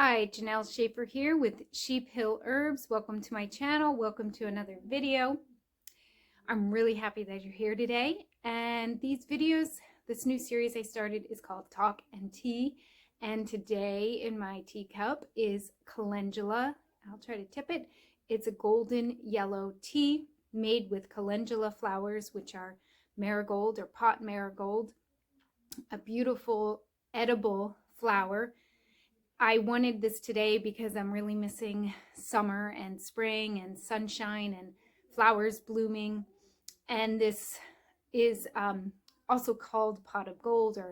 Hi, Janelle Schaefer here with Sheep Hill Herbs. Welcome to my channel. Welcome to another video. I'm really happy that you're here today. And these videos, this new series I started is called Talk and Tea. And today in my teacup is calendula. I'll try to tip it. It's a golden yellow tea made with calendula flowers, which are marigold or pot marigold, a beautiful edible flower. I wanted this today because I'm really missing summer and spring and sunshine and flowers blooming. And this is also called pot of gold,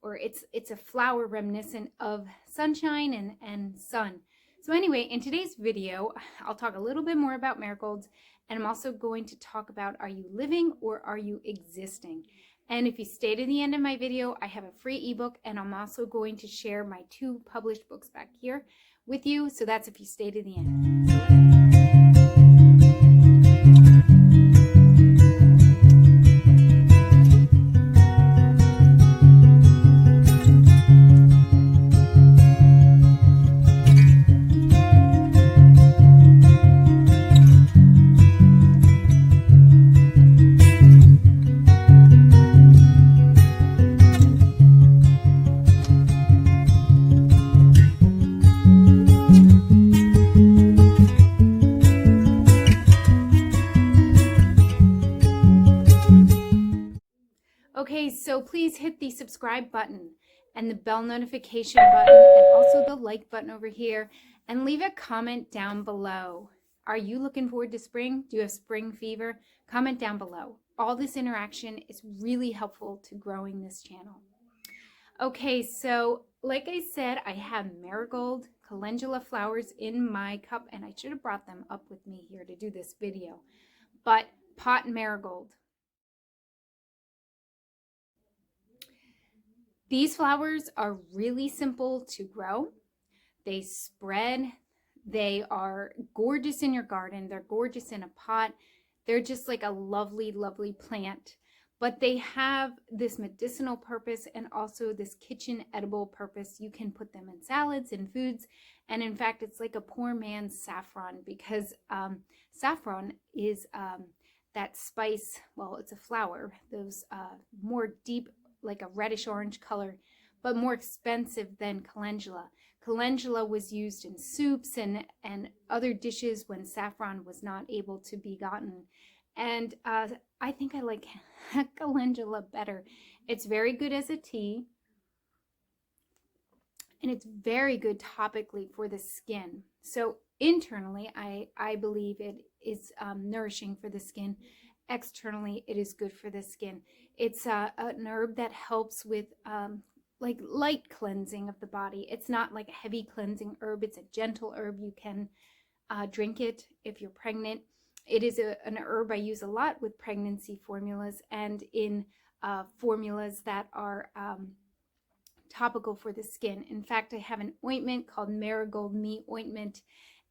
or it's a flower reminiscent of sunshine and sun. So anyway, in today's video, I'll talk a little bit more about marigolds, and I'm also going to talk about, are you living or are you existing? And if you stay to the end of my video, I have a free ebook, and I'm also going to share my 2 published books back here with you. So that's if you stay to the end. Okay, so please hit the subscribe button and the bell notification button and also the like button over here, and leave a comment down below. Are you looking forward to spring? Do you have spring fever? Comment down below. All this interaction is really helpful to growing this channel. Okay, so like I said, I have marigold calendula flowers in my cup, and I should have brought them up with me here to do this video, but pot marigold. These flowers are really simple to grow. They spread. They are gorgeous in your garden. They're gorgeous in a pot. They're just like a lovely, lovely plant. But they have this medicinal purpose and also this kitchen edible purpose. You can put them in salads and foods. And in fact, it's like a poor man's saffron, because saffron is that spice. Well, it's a flower. Those more deep, like a reddish orange color, but more expensive than calendula. Calendula was used in soups and other dishes when saffron was not able to be gotten. And I think I like calendula better. It's very good as a tea, and it's very good topically for the skin. So internally, I believe it is nourishing for the skin. Externally, it is good for the skin. It's an herb that helps with like light cleansing of the body. It's not like a heavy cleansing herb. It's a gentle herb. You can drink it if you're pregnant. It is an herb I use a lot with pregnancy formulas and in formulas that are topical for the skin. In fact, I have an ointment called Marigold Me Ointment,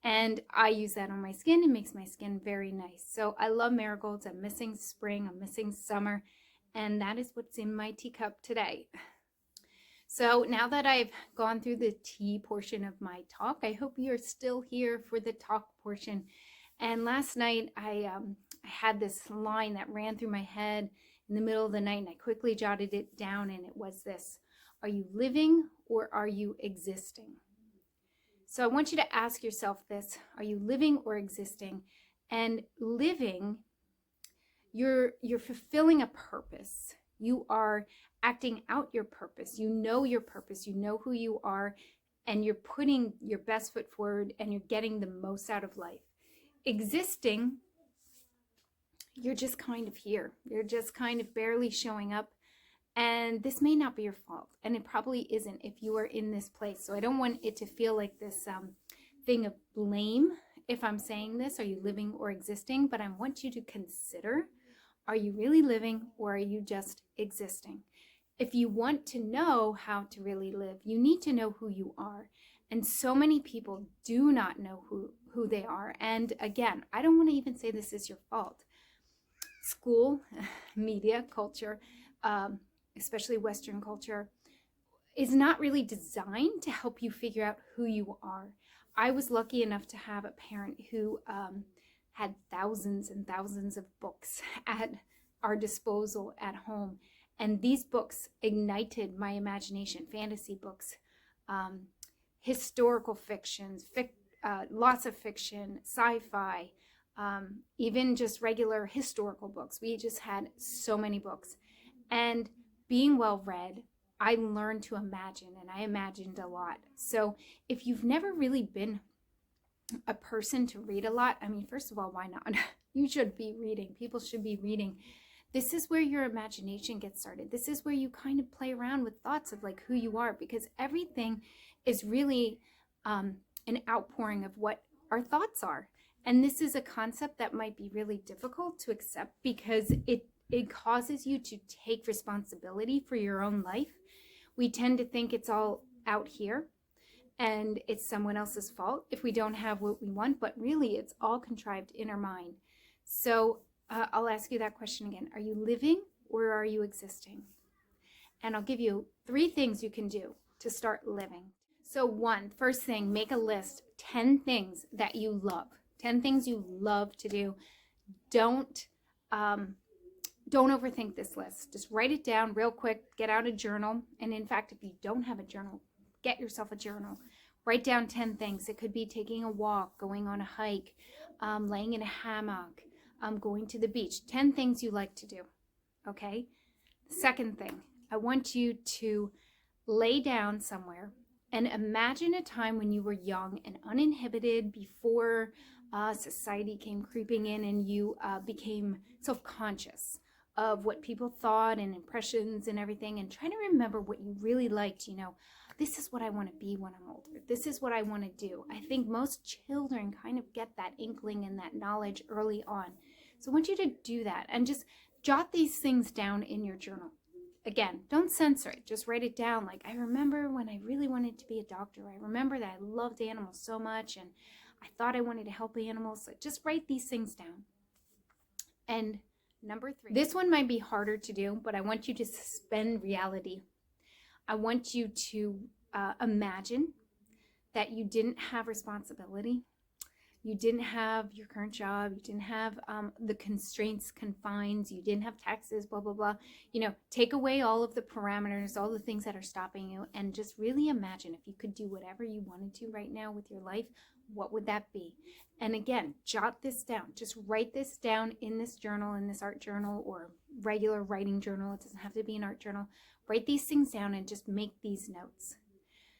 and I use that on my skin. It makes my skin very nice. So I love marigolds. I'm missing spring. I'm missing summer. And that is what's in my teacup today. So now that I've gone through the tea portion of my talk, I hope you're still here for the talk portion. And last night I had this line that ran through my head in the middle of the night, and I quickly jotted it down, and it was this: are you living or are you existing? So I want you to ask yourself this: are you living or existing? And living, you're fulfilling a purpose. You are acting out your purpose. You know your purpose. You know who you are, and you're putting your best foot forward, and you're getting the most out of life. Existing, you're just kind of here. You're just kind of barely showing up. And this may not be your fault, and it probably isn't if you are in this place. So I don't want it to feel like this thing of blame if I'm saying this: are you living or existing? But I want you to consider, are you really living or are you just existing? If you want to know how to really live, you need to know who you are. And so many people do not know who they are. And again, I don't want to even say this is your fault. School, media, culture, especially Western culture, is not really designed to help you figure out who you are. I was lucky enough to have a parent who had thousands and thousands of books at our disposal at home. And these books ignited my imagination, fantasy books, historical fictions, lots of fiction, sci-fi, even just regular historical books. We just had so many books. And being well-read, I learned to imagine, and I imagined a lot. So if you've never really been a person to read a lot, I mean, first of all, why not? You should be reading. People should be reading. This is where your imagination gets started. This is where you kind of play around with thoughts of like who you are, because everything is really an outpouring of what our thoughts are. And this is a concept that might be really difficult to accept because it causes you to take responsibility for your own life. We tend to think it's all out here and it's someone else's fault if we don't have what we want, but really it's all contrived in our mind. So I'll ask you that question again. Are you living or are you existing? And I'll give you 3 things you can do to start living. So first thing, make a list, 10 things that you love, 10 things you love to do. Don't overthink this list. Just write it down real quick, get out a journal. And in fact, if you don't have a journal, get yourself a journal. Write down 10 things. It could be taking a walk, going on a hike, laying in a hammock, going to the beach. 10 things you like to do, okay? Second thing, I want you to lay down somewhere and imagine a time when you were young and uninhibited before society came creeping in and you became self-conscious of what people thought and impressions and everything, and try to remember what you really liked. You know, this is what I want to be when I'm older. This is what I want to do. I think most children kind of get that inkling and that knowledge early on. So I want you to do that and just jot these things down in your journal. Again, don't censor it. Just write it down. Like, I remember when I really wanted to be a doctor. I remember that I loved animals so much and I thought I wanted to help animals. So just write these things down. And number 3, this one might be harder to do, but I want you to suspend reality. I want you to imagine that you didn't have responsibility. You didn't have your current job. You didn't have the constraints, confines. You didn't have taxes, blah, blah, blah. You know, take away all of the parameters, all the things that are stopping you, and just really imagine if you could do whatever you wanted to right now with your life, what would that be? And again, jot this down. Just write this down in this journal, in this art journal or regular writing journal. It doesn't have to be an art journal. Write these things down and just make these notes.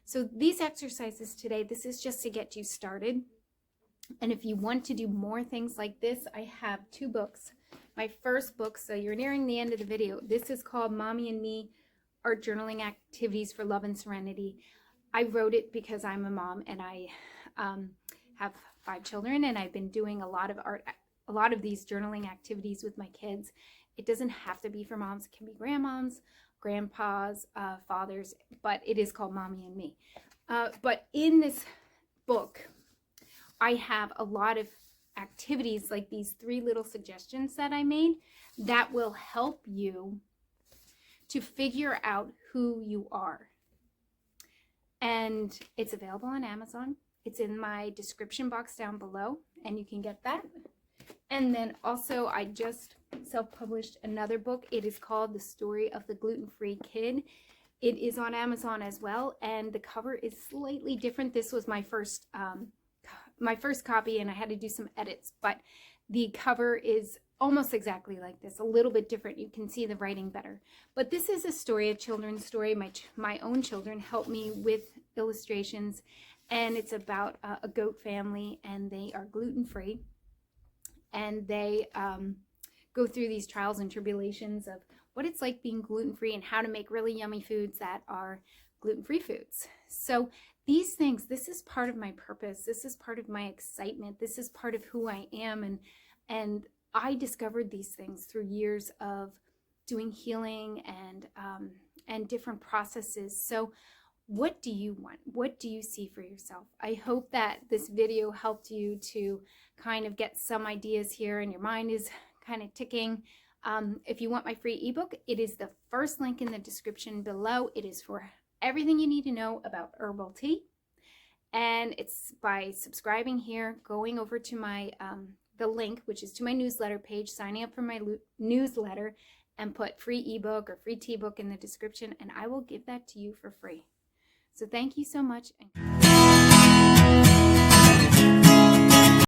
So these exercises today, this is just to get you started. And if you want to do more things like this, I have 2 books. My first book, so you're nearing the end of the video. This is called Mommy and Me, Art Journaling Activities for Love and Serenity. I wrote it because I'm a mom and I have 5 children, and I've been doing a lot of these journaling activities with my kids. It doesn't have to be for moms. It can be grandmoms, grandpas, fathers, but it is called Mommy and Me. But in this book, I have a lot of activities like these 3 little suggestions that I made that will help you to figure out who you are. And it's available on Amazon. It's in my description box down below, and you can get that. And then also I just self-published another book. It is called The Story of the Gluten-Free Kid. It is on Amazon as well, and the cover is slightly different. This was my first copy, and I had to do some edits, but the cover is almost exactly like this, a little bit different. You can see the writing better. But this is a story, a children's story. My own children helped me with illustrations, and it's about a goat family, and they are gluten-free, and they go through these trials and tribulations of what it's like being gluten-free and how to make really yummy foods that are gluten-free foods. So these things, this is part of my purpose. This is part of my excitement. This is part of who I am. And I discovered these things through years of doing healing and different processes. So what do you want? What do you see for yourself? I hope that this video helped you to kind of get some ideas here and your mind is kind of ticking. If you want my free ebook, it is the first link in the description below. It is for everything you need to know about herbal tea. And it's by subscribing here, going over to my the link, which is to my newsletter page, signing up for my newsletter, and put free ebook or free tea book in the description, and I will give that to you for free. So thank you so much.